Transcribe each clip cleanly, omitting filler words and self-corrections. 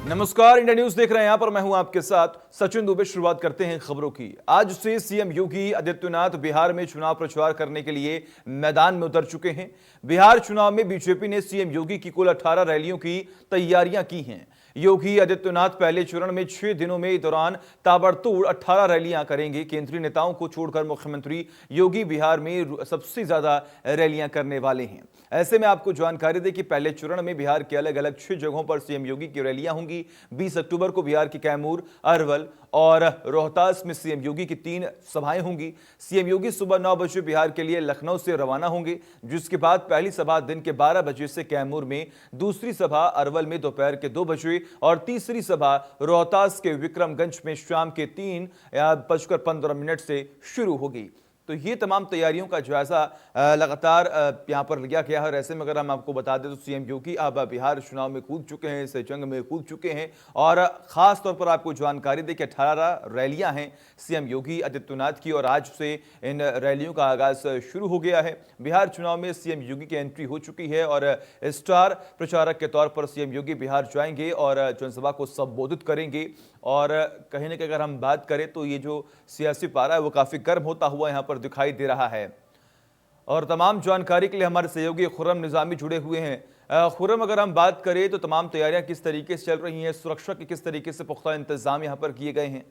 नमस्कार, India news देख रहे हैं। यहां पर मैं हूं आपके साथ सचिन दुबे। शुरुआत करते हैं खबरों की। आज से सीएम योगी आदित्यनाथ बिहार में चुनाव प्रचार करने के लिए मैदान में उतर चुके हैं। बिहार चुनाव में बीजेपी ने सीएम योगी की कुल 18 रैलियों की तैयारियां की हैं। योगी आदित्यनाथ पहले चरण में 6 दिनों में दौरान ताबड़तोड़ 18 रैलियां करेंगे। केंद्रीय नेताओं को छोड़कर मुख्यमंत्री योगी बिहार में सबसे ज्यादा रैलियां करने वाले हैं। ऐसे में आपको जानकारी दें कि पहले चरण में बिहार के अलग अलग 6 जगहों पर सीएम योगी की रैलियां होंगी। 20 अक्टूबर को बिहार के कैमूर, अरवल और रोहतास में सीएम योगी की 3 सभाएं होंगी। सीएम योगी सुबह 9 बजे बिहार के लिए लखनऊ से रवाना होंगे, जिसके बाद पहली सभा दिन के 12 बजे से कैमूर में, दूसरी सभा अरवल में दोपहर के 2 बजे और तीसरी सभा रोहतास के विक्रमगंज में शाम के 3:15 से शुरू होगी। तो ये तमाम तैयारियों का जायजा लगातार यहां पर लिया गया है। और ऐसे में अगर हम आपको बता दें तो सीएम योगी अब बिहार चुनाव में कूद चुके हैं, इस जंग में कूद चुके हैं। और खास तौर पर आपको जानकारी दें कि 18 रैलियां हैं सीएम योगी आदित्यनाथ की, और आज से इन रैलियों का आगाज शुरू हो गया है। बिहार चुनाव में सीएम योगी की एंट्री हो चुकी है और स्टार प्रचारक के तौर पर सीएम योगी बिहार जाएंगे और जनसभा को संबोधित करेंगे। और कहीं ना कहीं अगर हम बात करें तो ये जो सियासी पारा है वो काफी गर्म होता हुआ यहां पर दिखाई दे रहा है। और तमाम जानकारी के लिए हमारे सहयोगी खुर्रम निजामी जुड़े हुए हैं। खुर्रम, अगर हम बात करें तो तमाम तैयारियां किस तरीके से चल रही हैं, सुरक्षा के किस तरीके से पुख्ता इंतजाम यहां पर किए गए हैं?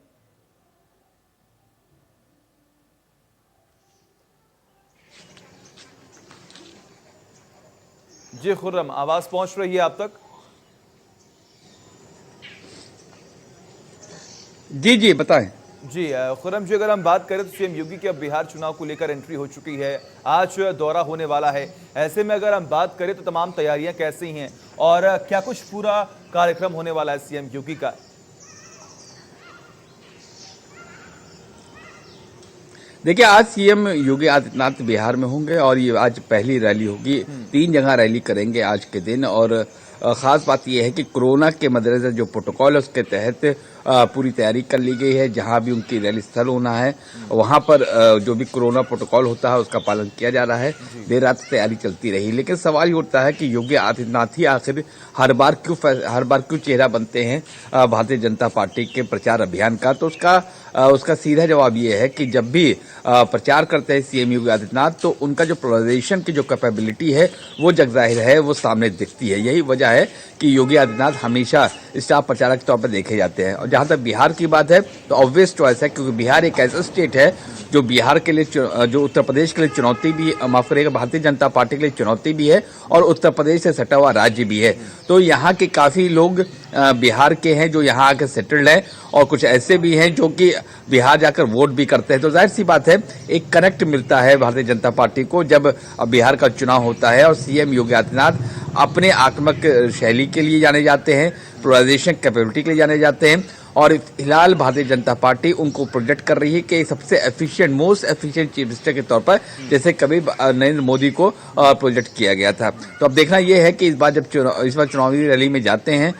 जी खुर्रम, आवाज पहुंच रही है आप तक? जी जी बताएं। जी खुर्रम जी, अगर हम बात करें तो सीएम योगी की अब बिहार चुनाव को लेकर एंट्री हो चुकी है, आज दौरा होने वाला है। ऐसे में अगर हम बात करें तो तमाम तैयारियां कैसी हैं और क्या कुछ पूरा कार्यक्रम होने वाला है सीएम योगी का? देखिए, आज सीएम योगी आदित्यनाथ बिहार में होंगे और ये आज पहली रैली होगी। 3 जगह रैली करेंगे आज के दिन। और खास बात यह है कि कोरोना के मद्देनजर जो प्रोटोकॉल है उसके तहत पूरी तैयारी कर ली गई है। जहां भी उनकी रैली स्थल होना है वहां पर जो भी कोरोना प्रोटोकॉल होता है उसका पालन किया जा रहा है। देर रात तैयारी चलती रही, लेकिन सवाल ये उठता है कि योगी आदित्यनाथ ही आखिर हर बार क्यों चेहरा बनते हैं भारतीय जनता पार्टी के प्रचार अभियान का। तो उसका सीधा जवाब ये है कि जब भी प्रचार करते हैं सीएम योगी आदित्यनाथ तो उनका जो पोलराइजेशन की जो कैपेबिलिटी है वो जग जाहिर है, वो सामने दिखती है। यही वजह है कि योगी आदित्यनाथ हमेशा स्टार प्रचारक के तौर पर देखे जाते हैं। और जहां तक बिहार की बात है तो ऑब्वियस चॉइस है, क्योंकि बिहार एक ऐसा स्टेट है जो बिहार के लिए, जो उत्तर प्रदेश के लिए चुनौती भी, माफ करिएगा, भारतीय जनता पार्टी के लिए चुनौती भी है और उत्तर प्रदेश से सटा हुआ राज्य भी है। तो यहाँ के काफी लोग बिहार के हैं जो यहाँ आकर सेटल्ड हैं, और कुछ ऐसे भी हैं जो कि बिहार जाकर वोट भी करते हैं। तो जाहिर सी बात है, एक कनेक्ट मिलता है भारतीय जनता पार्टी को जब बिहार का चुनाव होता है। और सीएम योगी आदित्यनाथ अपने आक्रामक शैली के लिए जाने जाते हैं, पोलराइजेशन कैपेबिलिटी के लिए जाने जाते हैं। और फिलहाल भारतीय जनता पार्टी उनको प्रोजेक्ट कर रही है कि सबसे efficient, most efficient chief minister के तौर पर, जैसे कभी नरेंद्र मोदी को प्रोजेक्ट किया गया था। तो अब देखना यह है कि इस बार चुनावी रैली में जाते हैं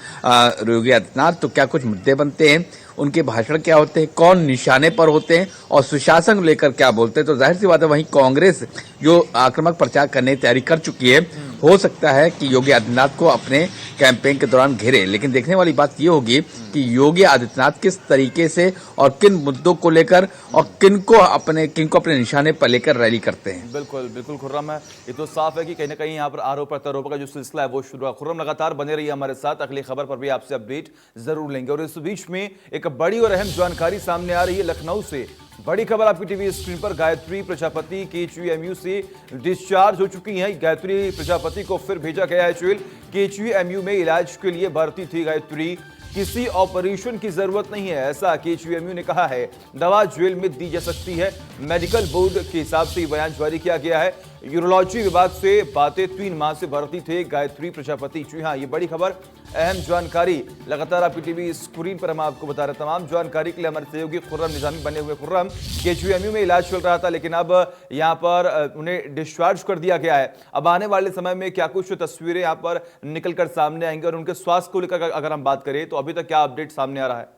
योगी आदित्यनाथ तो क्या कुछ मुद्दे बनते हैं, उनके भाषण क्या होते हैं, कौन निशाने पर होते हैं और सुशासन को लेकर क्या बोलते हैं। तो जाहिर सी बात है, वहीं कांग्रेस जो आक्रामक प्रचार करने की तैयारी कर चुकी है, हो सकता है कि योगी आदित्यनाथ को अपने कैंपेन के दौरान घेरे। लेकिन देखने वाली बात यह होगी कि योगी आदित्यनाथ किस तरीके से और किन मुद्दों को लेकर और किनको अपने निशाने पर लेकर रैली करते हैं। बिल्कुल बिल्कुल खुर्रम है, ये तो साफ है कि कहीं ना कहीं यहाँ पर आरोप प्रत्यारोप का जो सिलसिला है वो शुरू है। खुर्रम, लगातार बने रहिए हमारे साथ, अगली खबर पर भी आपसे अपडेट जरूर लेंगे। और इस बीच में एक बड़ी और अहम जानकारी सामने आ रही है लखनऊ से। बड़ी खबर आपकी टीवी स्क्रीन पर, गायत्री प्रजापति केजीएमयू से डिस्चार्ज हो चुकी हैं। गायत्री प्रजापति को फिर भेजा गया है जेल। केजीएमयू में इलाज के लिए भर्ती थी गायत्री, किसी ऑपरेशन की जरूरत नहीं है, ऐसा केजीएमयू ने कहा है। दवा जेल में दी जा सकती है, मेडिकल बोर्ड के हिसाब से बयान जारी किया गया है। यूरोलॉजी विभाग से बातें, 3 माह से भर्ती थे गायत्री प्रजापति। जी हाँ, ये बड़ी खबर, अहम जानकारी लगातार आपकी टीवी स्क्रीन पर हम आपको बता रहे हैं। तमाम जानकारी के लिए हमारे सहयोगी खुर्रम निजामी बने हुए। खुर्रम, केजीएमयू में इलाज चल रहा था लेकिन अब यहाँ पर उन्हें डिस्चार्ज कर दिया गया है। अब आने वाले समय में क्या कुछ तस्वीरें यहाँ पर निकलकर सामने आएंगी और उनके स्वास्थ्य को लेकर अगर हम बात करें तो अभी तक क्या अपडेट सामने आ रहा है?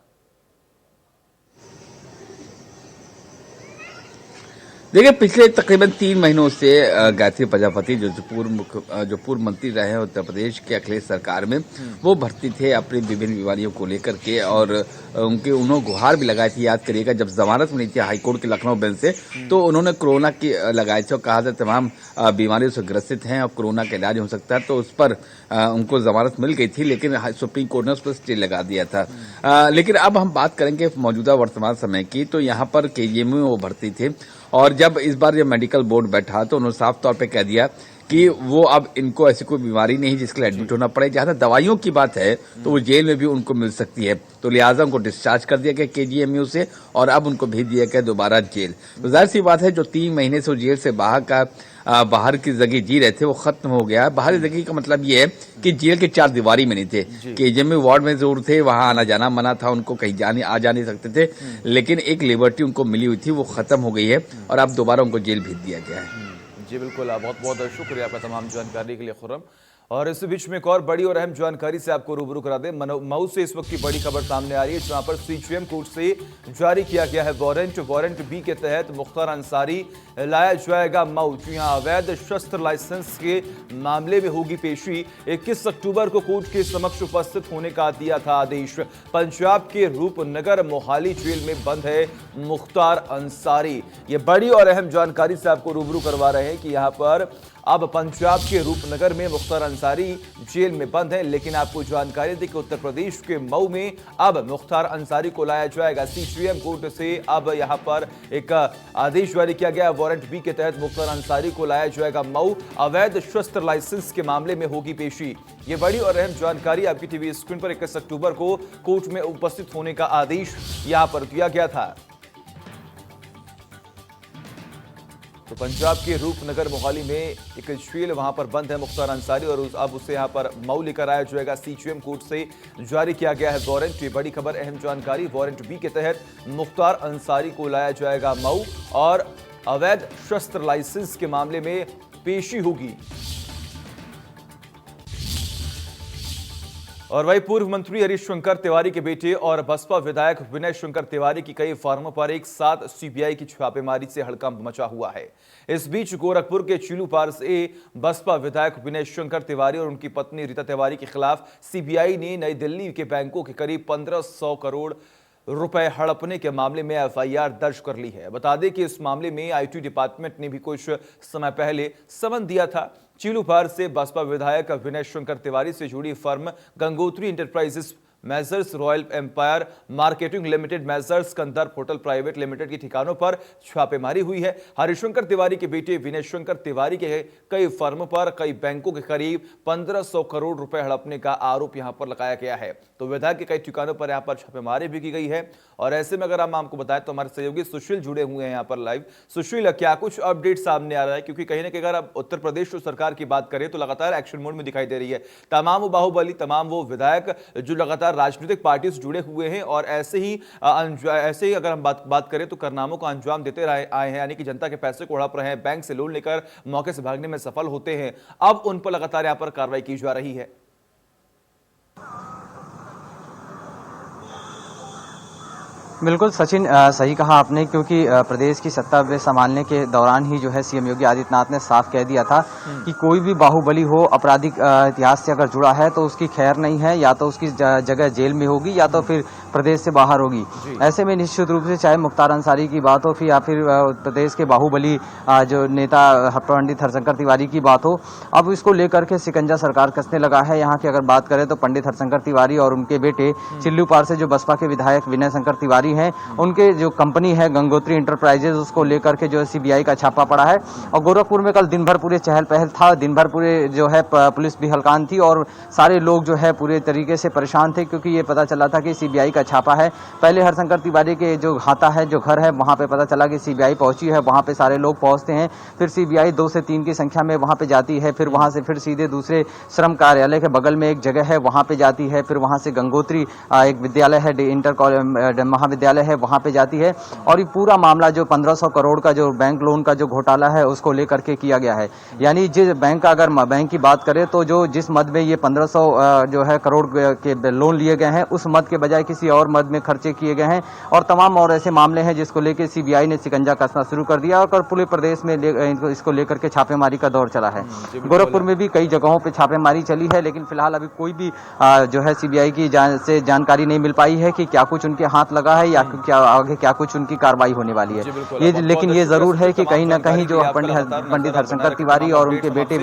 देखिए, पिछले तकरीबन 3 महीनों से गायत्री प्रजापति जो पूर्व मंत्री रहे हैं उत्तर प्रदेश के अखिलेश सरकार में, वो भर्ती थे अपनी विभिन्न बीमारियों को लेकर के, और उन्होंने गुहार भी लगाई थी। याद करिएगा, जब जमानत मिली थी हाईकोर्ट के लखनऊ बेंच से, तो उन्होंने कोरोना की लगाए थे और कहा था तमाम बीमारियों से ग्रसित हैं और कोरोना का इलाज हो सकता है, तो उस पर उनको जमानत मिल गई थी, लेकिन सुप्रीम कोर्ट ने उस पर स्टे लगा दिया था। लेकिन अब हम बात करेंगे मौजूदा वर्तमान समय की, तो यहाँ पर केजीएम में वो भर्ती थे, और जब इस बार जब मेडिकल बोर्ड बैठा तो उन्होंने साफ तौर पे कह दिया कि वो अब इनको ऐसी कोई बीमारी नहीं जिसके लिए एडमिट होना पड़े। जहां तक दवाइयों की बात है तो वो जेल में भी उनको मिल सकती है, तो लिहाजा उनको डिस्चार्ज कर दिया गया केजीएमयू से और अब उनको भेज दिया गया दोबारा जेल। तो जाहिर सी बात है, जो 3 महीने से वो जेल से बाहर की जिंदगी जी रहे थे वो खत्म हो गया। बाहरी जिंदगी का मतलब ये है कि जेल के 4 दीवारी में नहीं थे, केजीएमयू वार्ड में जरूर थे, वहां आना जाना मना था, उनको कहीं आ जा नहीं सकते थे, लेकिन एक लिबर्टी उनको मिली हुई थी, वो खत्म हो गई है और अब दोबारा उनको जेल भेज दिया गया है। जी बिल्कुल, बहुत बहुत शुक्रिया आपका तमाम जानकारी के लिए खुर्रम। और इस बीच में एक और बड़ी और अहम जानकारी से आपको रूबरू करा दें। मऊ से इस वक्त की बड़ी खबर सामने आ रही है, जहां पर सीजीएम कोर्ट से जारी किया गया है वारंट बी के तहत मुख्तार अंसारी लाया जाएगा मऊ। जी हां, अवैध शस्त्र लाइसेंस के मामले में होगी पेशी। 21 अक्टूबर को कोर्ट के समक्ष उपस्थित होने का दिया था आदेश। पंजाब के रूपनगर मोहाली जेल में बंद है मुख्तार अंसारी। ये बड़ी और अहम जानकारी से आपको रूबरू करवा रहे हैं कि यहां पर अब पंजाब के रूपनगर में मुख्तार अंसारी जेल में बंद है, लेकिन आपको जानकारी दी कि उत्तर प्रदेश के मऊ में अब मुख्तार अंसारी को लाया जाएगा। सीजीएम कोर्ट से अब यहां पर एक आदेश जारी किया गया, वारंट बी के तहत मुख्तार अंसारी को लाया जाएगा मऊ। अवैध शस्त्र लाइसेंस के मामले में होगी पेशी। ये बड़ी और अहम जानकारी आपकी टीवी स्क्रीन पर 21 अक्टूबर को कोर्ट में उपस्थित होने का आदेश यहां पर दिया गया था। तो पंजाब के रूपनगर मोहाली में एक जेल वहां पर बंद है मुख्तार अंसारी, और अब उसे यहां पर मऊ लेकर आया जाएगा। सीजीएम कोर्ट से जारी किया गया है वारंट। ये बड़ी खबर, अहम जानकारी, वारंट बी के तहत मुख्तार अंसारी को लाया जाएगा मऊ और अवैध शस्त्र लाइसेंस के मामले में पेशी होगी। और वही पूर्व मंत्री हरीश शंकर तिवारी के बेटे और बसपा विधायक विनय शंकर तिवारी की कई फर्मों पर एक साथ सीबीआई की छापेमारी से हड़कंप मचा हुआ है। इस बीच गोरखपुर के चिलूपार से बसपा विधायक विनय शंकर तिवारी और उनकी पत्नी रीता तिवारी के खिलाफ सीबीआई ने नई दिल्ली के बैंकों के करीब 1500 करोड़ रुपए हड़पने के मामले में एफआईआर दर्ज कर ली है। बता दें कि इस मामले में आईटी डिपार्टमेंट ने भी कुछ समय पहले समन दिया था। चिलूपार से बसपा विधायक विनय शंकर तिवारी से जुड़ी firm Gangotri Enterprises, messrs Royal Empire Marketing Limited, messrs Kandarp Hotel Private Limited के ठिकानों पर छापेमारी हुई है। हरिशंकर तिवारी के बेटे विनय शंकर तिवारी के कई फर्मों पर कई बैंकों के करीब 1500 करोड़ रुपए हड़पने का आरोप यहां पर लगाया गया है। तो विधायक के कई ठिकानों पर यहां पर छापेमारी भी की गई है। और ऐसे में अगर हम आपको बताएं तो हमारे सहयोगी सुशील जुड़े हुए हैं यहां पर लाइव। सुशील, क्या कुछ अपडेट सामने आ रहा है? क्योंकि कहीं ना कहीं अगर आप उत्तर प्रदेश सरकार की बात करें तो लगातार एक्शन मोड में दिखाई दे रही है। तमाम वो बाहुबली, तमाम वो विधायक जो लगातार राजनीतिक पार्टी से जुड़े हुए हैं और ऐसे ही अगर हम बात करें तो कारनामों का अंजाम देते आए हैं, यानी कि जनता के पैसे को हड़प रहे हैं, बैंक से लोन लेकर मौके से भागने में सफल होते हैं। अब उन पर लगातार यहां पर कार्रवाई की जा रही है। बिल्कुल सचिन, सही कहा आपने, क्योंकि प्रदेश की सत्ता में संभालने के दौरान ही जो है सीएम योगी आदित्यनाथ ने साफ कह दिया था कि कोई भी बाहुबली हो, आपराधिक इतिहास से अगर जुड़ा है तो उसकी खैर नहीं है, या तो उसकी जगह जेल में होगी या तो फिर प्रदेश से बाहर होगी। ऐसे में निश्चित रूप से चाहे मुख्तार अंसारी की बात हो या फिर प्रदेश के बाहुबली जो नेता पंडित हरशंकर तिवारी की बात हो, अब इसको लेकर के शिकंजा सरकार कसने लगा है। यहाँ की अगर बात करें तो पंडित हरशंकर तिवारी और उनके बेटे चिल्लूपार से जो बसपा के विधायक विनय शंकर तिवारी हैं, उनके जो कंपनी है गंगोत्री इंटरप्राइजेज, उसको लेकर के जो सीबीआई का छापा पड़ा है। और गोरखपुर में कल दिन भर पूरे चहल पहल था, दिन भर पूरे जो है पुलिस भी हलकान थी और सारे लोग जो है पूरे तरीके से परेशान थे, क्योंकि ये पता चला था कि सीबीआई का छापा है। पहले हरशंकर तिवारी के जो हाता है, जो घर है, वहां पे पता चला कि सीबीआई पहुंची है, वहां पे सारे लोग पहुंचते हैं, फिर सीबीआई 2 से 3 की संख्या में वहां पे जाती है, फिर वहां से फिर सीधे दूसरे श्रम कार्यालय के बगल में एक जगह है वहां पे जाती है, फिर वहां से गंगोत्री एक विद्यालय है, इंटर महाविद्यालय है, वहां पे जाती है। और ये पूरा मामला जो 1500 करोड़ का जो बैंक लोन का जो घोटाला है उसको लेकर के किया गया है। यानी जिस बैंक का अगर बैंक की बात करें तो जो जिस मद में ये 1500 जो है करोड़ के लोन लिए गए हैं, उस मद के बजाय किसी किसी और मद में खर्चे किए गए हैं और तमाम और ऐसे मामले हैं जिसको लेकर सीबीआई ने शिकंजा कसना शुरू कर दिया और पूरे प्रदेश में इसको लेकर के छापेमारी का दौर चला है। गोरखपुर में भी कई जगहों पे छापेमारी चली है, लेकिन फिलहाल अभी कोई भी जो है सीबीआई की से जानकारी नहीं मिल पाई है कि क्या कुछ उनके हाथ लगा है या क्या आगे क्या कुछ उनकी कार्रवाई होने वाली है। ये लेकिन ये जरूर है कि कहीं ना कहीं जो पंडित हरशंकर तिवारी और उनके बेटे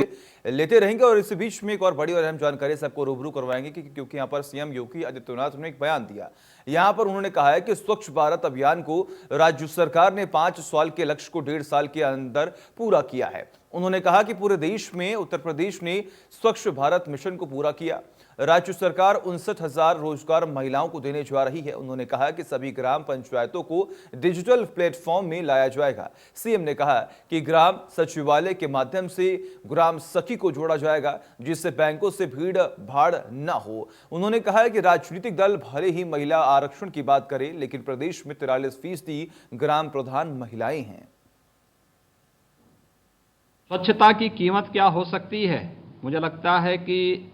लेते रहेंगे। और इस बीच में एक और बड़ी और अहम जानकारी सबको रूबरू करवाएंगे क्योंकि यहाँ पर सीएम योगी आदित्यनाथ ने एक बयान दिया। यहाँ पर उन्होंने कहा है कि स्वच्छ भारत अभियान को राज्य सरकार ने 5 साल के लक्ष्य को 1.5 साल के अंदर पूरा किया है। उन्होंने कहा कि पूरे देश में उत्तर प्रदेश ने स्वच्छ भारत मिशन को पूरा किया। राज्य सरकार 59,000 रोजगार महिलाओं को देने जा रही है। उन्होंने कहा कि सभी ग्राम पंचायतों को डिजिटल प्लेटफॉर्म में लाया जाएगा। सीएम ने कहा कि ग्राम सचिवालय के माध्यम से ग्राम सखी को जोड़ा जाएगा, जिससे बैंकों से भीड़ भाड़ न हो। उन्होंने कहा कि राजनीतिक दल भले ही महिला आरक्षण की बात करें, लेकिन प्रदेश में 43% ग्राम प्रधान महिलाएं हैं। स्वच्छता की कीमत क्या हो सकती है? मुझे लगता है कि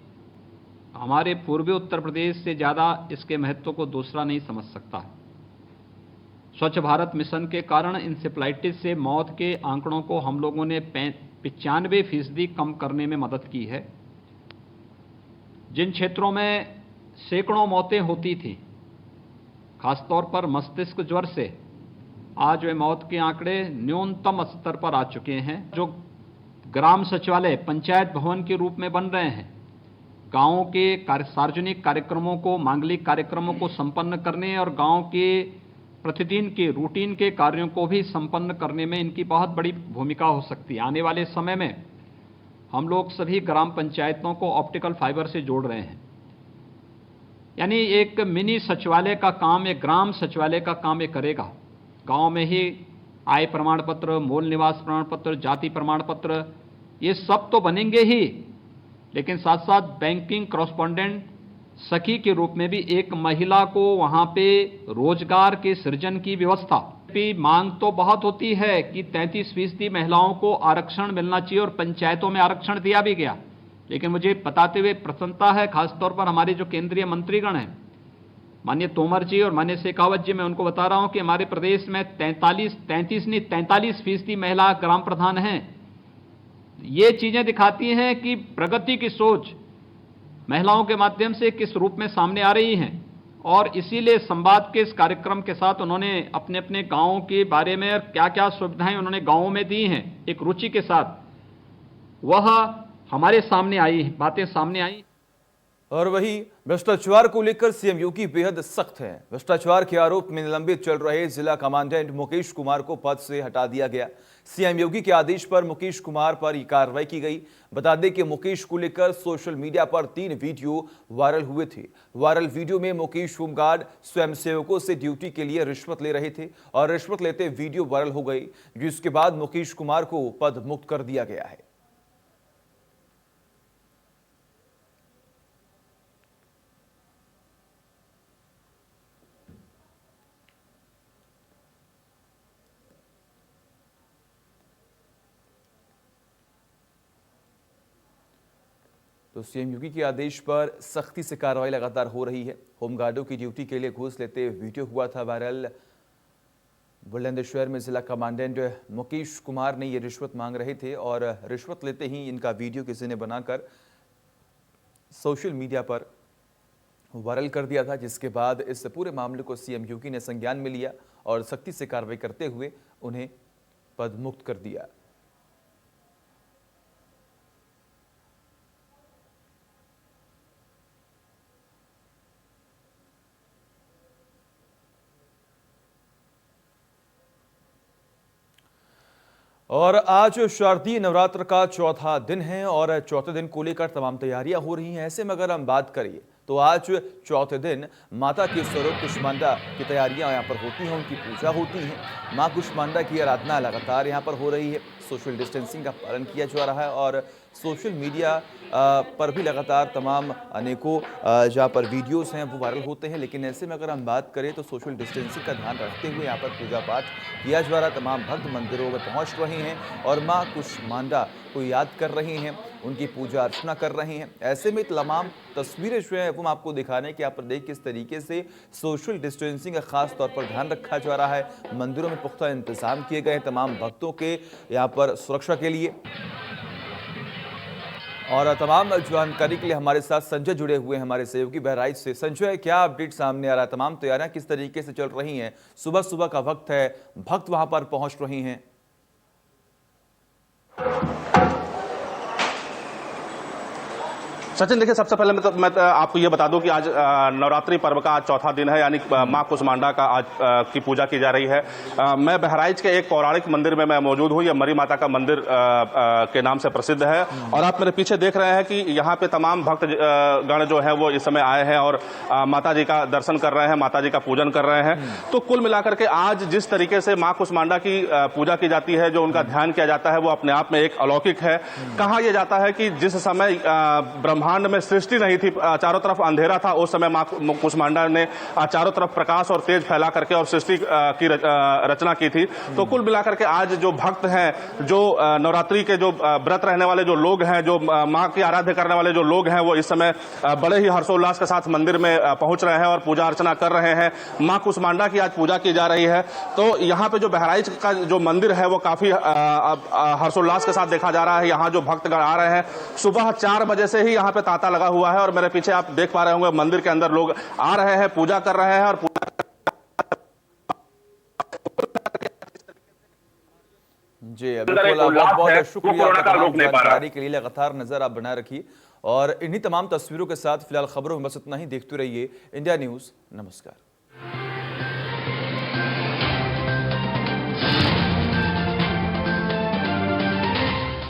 हमारे पूर्वी उत्तर प्रदेश से ज़्यादा इसके महत्व को दूसरा नहीं समझ सकता। स्वच्छ भारत मिशन के कारण इंसेफ्लाइटिस से मौत के आंकड़ों को हम लोगों ने 95% कम करने में मदद की है। जिन क्षेत्रों में सैकड़ों मौतें होती थी, खासतौर पर मस्तिष्क ज्वर से, आज वे मौत के आंकड़े न्यूनतम स्तर पर आ चुके हैं। जो ग्राम सचिवालय पंचायत भवन के रूप में बन रहे हैं, गांवों के सार्वजनिक कार्यक्रमों को, मांगलिक कार्यक्रमों को संपन्न करने और गांव के प्रतिदिन के रूटीन के कार्यों को भी संपन्न करने में इनकी बहुत बड़ी भूमिका हो सकती है। आने वाले समय में हम लोग सभी ग्राम पंचायतों को ऑप्टिकल फाइबर से जोड़ रहे हैं, यानी एक मिनी सचिवालय का काम, एक ग्राम सचिवालय का काम ये करेगा। गांव में ही आय प्रमाण पत्र, मूल निवास प्रमाण पत्र, जाति प्रमाण पत्र, ये सब तो बनेंगे ही, लेकिन साथ साथ बैंकिंग कॉरेस्पॉन्डेंट सखी के रूप में भी एक महिला को वहां पे रोजगार के सृजन की व्यवस्था। मांग तो बहुत होती है कि 33% महिलाओं को आरक्षण मिलना चाहिए और पंचायतों में आरक्षण दिया भी गया, लेकिन मुझे बताते हुए प्रसन्नता है, खासतौर पर हमारे जो केंद्रीय मंत्रीगण हैं, माननीय तोमर जी और माननीय शेखावत जी, मैं उनको बता रहा हूं कि हमारे प्रदेश में 43% महिला ग्राम प्रधान हैं। ये चीजें दिखाती हैं कि प्रगति की सोच महिलाओं के माध्यम से किस रूप में सामने आ रही हैं, और इसीलिए संवाद के इस कार्यक्रम के साथ उन्होंने अपने अपने गांवों के बारे में क्या क्या सुविधाएं उन्होंने गांवों में दी हैं, एक रुचि के साथ वह हमारे सामने आई, बातें सामने आई। और वही भ्रष्टाचार को लेकर सीएम योगी बेहद सख्त हैं। भ्रष्टाचार के आरोप में निलंबित चल रहे जिला कमांडेंट मुकेश कुमार को पद से हटा दिया गया। सीएम योगी के आदेश पर मुकेश कुमार पर यह कार्रवाई की गई। बता दें कि मुकेश को लेकर सोशल मीडिया पर 3 वीडियो वायरल हुए थे। वायरल वीडियो में मुकेश होमगार्ड स्वयंसेवकों से ड्यूटी के लिए रिश्वत ले रहे थे और रिश्वत लेते वीडियो वायरल हो गई, जिसके बाद मुकेश कुमार को पद मुक्त कर दिया गया है। तो सीएम योगी के आदेश पर सख्ती से कार्रवाई लगातार हो रही है। होमगार्डों की ड्यूटी के लिए घूस लेते वीडियो हुआ था वायरल। बुलंदशहर में जिला कमांडेंट मुकेश कुमार ने ये रिश्वत मांग रहे थे और रिश्वत लेते ही इनका वीडियो किसी ने बनाकर सोशल मीडिया पर वायरल कर दिया था, जिसके बाद इस पूरे मामले को सीएम योगी ने संज्ञान में लिया और सख्ती से कार्रवाई करते हुए उन्हें पद मुक्त कर दिया। और आज शारदीय नवरात्र का चौथा दिन है और चौथे दिन को लेकर तमाम तैयारियां हो रही हैं। ऐसे में अगर हम बात करें तो आज चौथे दिन माता के स्वरूप कुष्मांडा की तैयारियां यहाँ पर होती हैं, उनकी पूजा होती है। मां कुष्मांडा की आराधना लगातार यहाँ पर हो रही है। सोशल डिस्टेंसिंग का पालन किया जा रहा है और सोशल मीडिया पर भी लगातार तमाम अनेकों जहाँ पर वीडियोस हैं वो वायरल होते हैं, लेकिन ऐसे में अगर हम बात करें तो सोशल डिस्टेंसिंग का ध्यान रखते हुए यहाँ पर पूजा पाठ किया जा रहा। तमाम भक्त मंदिरों में पहुँच रहे हैं और माँ कुष्मांडा को याद कर रहे हैं, उनकी पूजा अर्चना कर रहे हैं। ऐसे में तमाम तस्वीरें जो है वो हम आपको दिखाने कि यहाँ पर देख किस तरीके से सोशल डिस्टेंसिंग का खास तौर पर ध्यान रखा जा रहा है। मंदिरों में पुख्ता इंतजाम किए गए हैं तमाम भक्तों के यहाँ पर सुरक्षा के लिए। और तमाम जानकारी के लिए हमारे साथ संजय जुड़े हुए हैं हमारे सहयोगी बहराइच से। संजय, क्या अपडेट सामने आ रहा है? तमाम तैयारियां किस तरीके से चल रही हैं? सुबह सुबह का वक्त है, भक्त वहां पर पहुंच रहे हैं। सचिन, देखिए, सबसे पहले मैं आपको ये बता दूं कि आज नवरात्रि पर्व का आज चौथा दिन है, यानी मां कुष्मांडा का आज की पूजा की जा रही है। मैं बहराइच के एक पौराणिक मंदिर में मैं मौजूद हूं। ये मरी माता का मंदिर के नाम से प्रसिद्ध है और आप मेरे पीछे देख रहे हैं कि यहाँ पे तमाम भक्त गण जो है वो इस समय आए हैं और माता जी का दर्शन कर रहे हैं, माता जी का पूजन कर रहे हैं। तो कुल मिलाकर के आज जिस तरीके से मां कुष्मांडा की पूजा की जाती है, जो उनका ध्यान किया जाता है, वो अपने आप में एक अलौकिक है। कहा यह जाता है कि जिस समय ब्रह्मांड में सृष्टि नहीं थी, चारों तरफ अंधेरा था, उस समय मां कुष्मांडा ने चारों तरफ प्रकाश और तेज फैला करके और सृष्टि की रचना की थी। तो कुल मिलाकर के आज जो भक्त हैं, जो नवरात्रि के जो व्रत रहने वाले जो लोग हैं, जो मां की आराध्य करने वाले जो लोग हैं, वो इस समय बड़े ही हर्षोल्लास के साथ मंदिर में पहुंच रहे हैं और पूजा अर्चना कर रहे हैं। मां कुष्मांडा की आज पूजा की जा रही है। तो यहाँ पे जो बहराइच का जो मंदिर है वो काफी हर्षोल्लास के साथ देखा जा रहा है। यहाँ जो भक्तगण आ रहे हैं, सुबह 4 बजे से ही यहाँ पे तांता लगा हुआ है और मेरे पीछे आप देख पा रहे होंगे मंदिर के अंदर लोग आ रहे हैं, पूजा कर रहे हैं और जी बिल्कुल, बहुत बहुत शुक्रिया जानकारी के लिए। लगातार नजर आप बनाए रखिए और इन्हीं तमाम तस्वीरों के साथ फिलहाल खबरों में बस इतना ही। देखते रहिए इंडिया न्यूज। नमस्कार।